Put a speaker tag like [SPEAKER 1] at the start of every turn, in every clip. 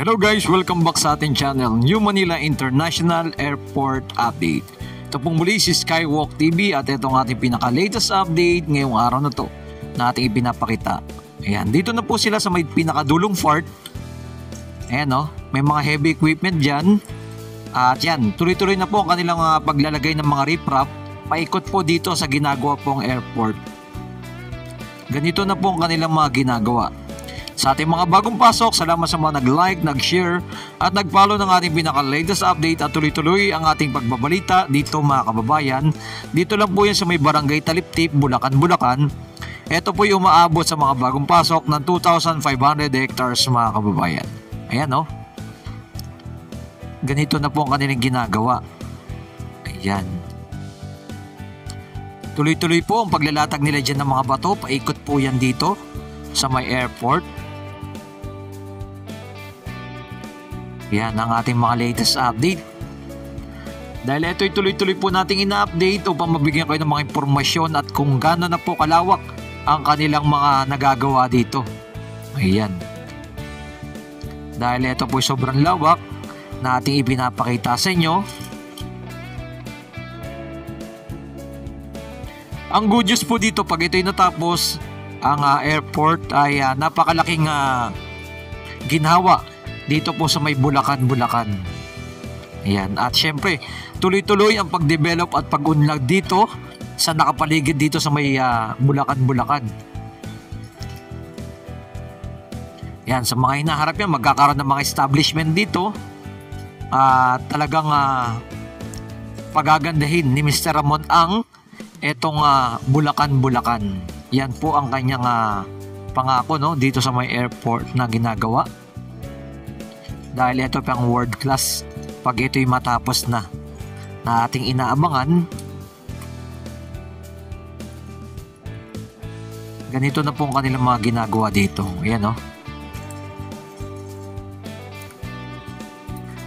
[SPEAKER 1] Hello guys, welcome back sa ating channel, New Manila International Airport Update. Ito pong muli si Skywalk TV at ito ang ating pinaka-latest update ngayong araw na to na ating ipinapakita. Ayan, dito na po sila sa may pinakadulong fort. Ayan o, may mga heavy equipment dyan. At yan, tuloy-tuloy na po ang kanilang paglalagay ng mga riprap. Paikot po dito sa ginagawa pong airport. Ganito na po ang kanilang mga ginagawa. Sa ating mga bagong pasok, salamat sa mga nag-like, nag-share at nag-follow ng ating pinaka-latest update at tuloy-tuloy ang ating pagbabalita dito mga kababayan. Dito lang po yan sa may barangay Taliptip, Bulacan, Bulacan. Ito po yung umaabot sa mga bagong pasok ng 2,500 hectares mga kababayan. Ayan o. Ganito na po ang kanilang ginagawa. Ayan. Tuloy-tuloy po ang paglalatag nila dyan ng mga bato. Paikot po yan dito sa may airport. Yan ang ating mga latest update. Dahil ito'y tuloy-tuloy po nating ina-update upang mabigyan kayo ng mga impormasyon at kung gaano na po kalawak ang kanilang mga nagagawa dito. Ayan. Dahil ito po'y sobrang lawak na ating ipinapakita sa inyo. Ang good news po dito pag ito'y natapos, ang airport ay napakalaking ginhawa dito po sa may Bulacan, Bulacan. Ayan. At syempre, tuloy-tuloy ang pag-develop at pag-unlad dito sa nakapaligid dito sa may Bulacan, Bulacan. Ayan. Sa mga hinaharap yan, magkakaroon ng mga establishment dito. Talagang pagagandahin ni Mr. Ramon ang etong Bulacan, Bulacan. Yan po ang kanyang pangako dito sa may airport na ginagawa. Dahil ito pang world class pag ito'y matapos na ating inaabangan. Ganito na po ang kanilang mga ginagawa dito. Ayan o.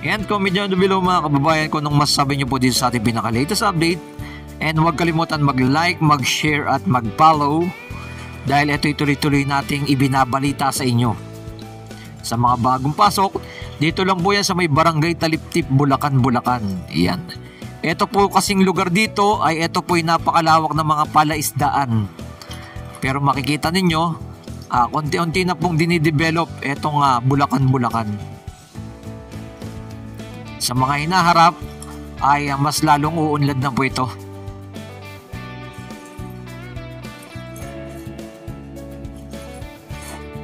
[SPEAKER 1] Ayan, comment nyo below mga kababayan kung anong masasabi nyo po dito sa ating pinaka-latest update. And huwag kalimutan mag-like, mag-share at mag-follow dahil ito'y tuloy-tuloy nating ibinabalita sa inyo. Sa mga bagong pasok, dito lang po yan sa may barangay Taliptip, Bulacan, Bulacan. Iyan. Ito po kasing lugar dito ay ito po'y napakalawak ng mga palaisdaan. Pero makikita ninyo, konti-unti na pong dinidevelop itong Bulacan, Bulacan. Sa mga hinaharap ay mas lalong uunlad na po ito.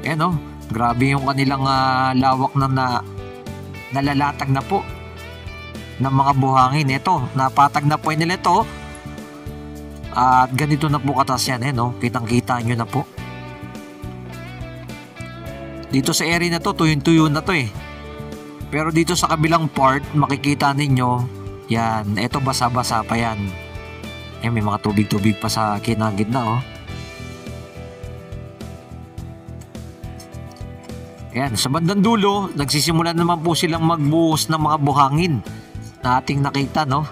[SPEAKER 1] Ayan o, grabe yung kanilang lawak na nalalatag na po ng mga buhangin. Ito, napatag na po nila ito. At ganito na po katas yan. Kitang-kita nyo na po. Dito sa area na to, tuyong-tuyo na to eh. Pero dito sa kabilang part, makikita ninyo, yan, ito basa-basa pa yan. Ayan, may mga tubig-tubig pa sa kinagid na oh. Ayan, sa bandang dulo, nagsisimula naman po silang magbuhos ng mga buhangin na ating nakita, no?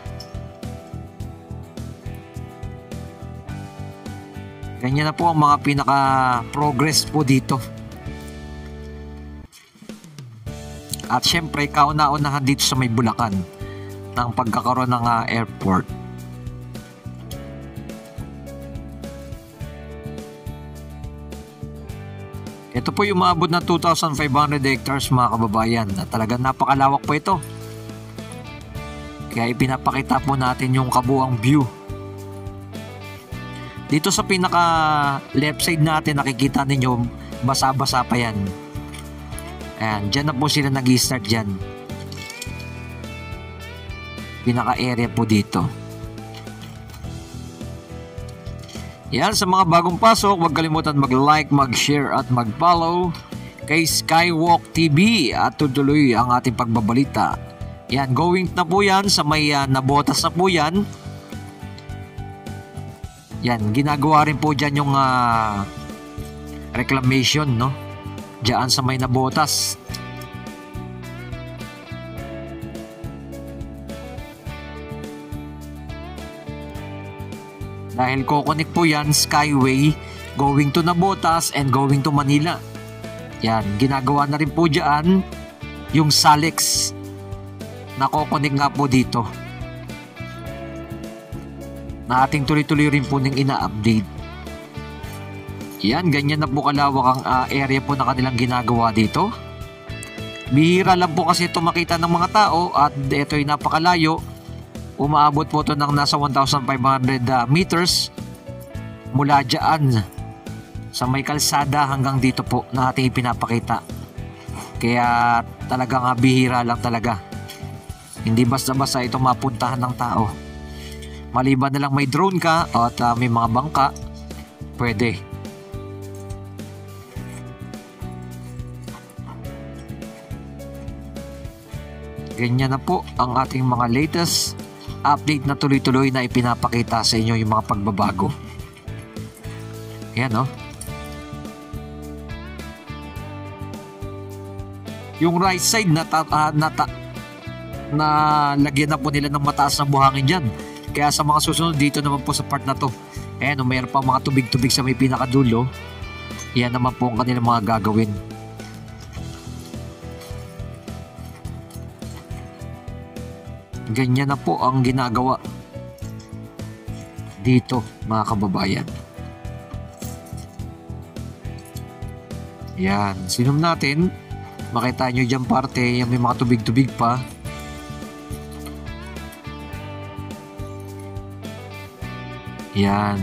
[SPEAKER 1] Ganyan na po ang mga pinaka-progress po dito. At syempre, kauna-unahan dito sa may Bulacan ng pagkakaroon ng airport. Ito po yung umabot na 2,500 hectares mga kababayan. Talagang napakalawak po ito. Kaya ipinapakita po natin yung kabuang view. Dito sa pinaka left side natin nakikita ninyo basa-basa pa yan. Ayan, dyan na po sila nag-i-start dyan. Pinaka area po dito. Yan, sa mga bagong pasok, huwag kalimutan mag-like, mag-share at mag-follow kay Skywalk TV at tuloy ang ating pagbabalita. Yan, going na po yan sa may nabotas na po yan. Yan, ginagawa rin po dyan yung reclamation, no? Diyan sa may nabotas. Dahil kukonek po yan, Skyway, going to Nabotas and going to Manila. Yan, ginagawa na rin po dyan yung Salex. Nakokonek nga po dito. Na ating tuloy-tuloy rin po ng ina-update. Yan, ganyan na po kalawak ang area po na kanilang ginagawa dito. Bihira lang po kasi ito makita ng mga tao at ito ay napakalayo. Umaabot po ito ng nasa 1,500 meters mula dyan sa may kalsada hanggang dito po na ating ipinapakita. Kaya talagang bihira lang talaga. Hindi basta-basta ito mapuntahan ng tao. Maliban na lang may drone ka at may mga bangka, pwede. Ganyan na po ang ating mga latest update na tuloy-tuloy na ipinapakita sa inyo yung mga pagbabago. Yan o. Yung right side na lagyan na po nila ng mataas na buhangin dyan. Kaya sa mga susunod dito naman po sa part na to, ayan o, mayroon pa mga tubig-tubig sa may pinakadulo. Yan naman po ang kanilang mga gagawin. Ganyan na po ang ginagawa dito, mga kababayan. Yan, sinom natin. Makita nyo dyan parte, yung may mga tubig-tubig pa. Yan.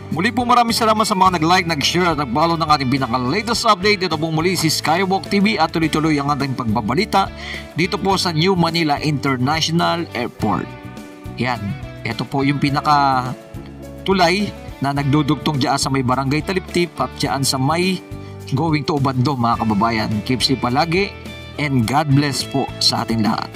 [SPEAKER 1] Muli po maraming salamat sa mga nag-like, nag-share at nag-follow ng ating pinaka-latest update. Ito pong muli si Skywalk TV at tuloy-tuloy ang ating pagbabalita dito po sa New Manila International Airport. Yan, ito po yung pinaka-tulay na nagdudugtong dyan sa may Barangay Taliptip at dyan sa may going to Ubando, mga kababayan. Keep safe palagi and God bless po sa ating lahat.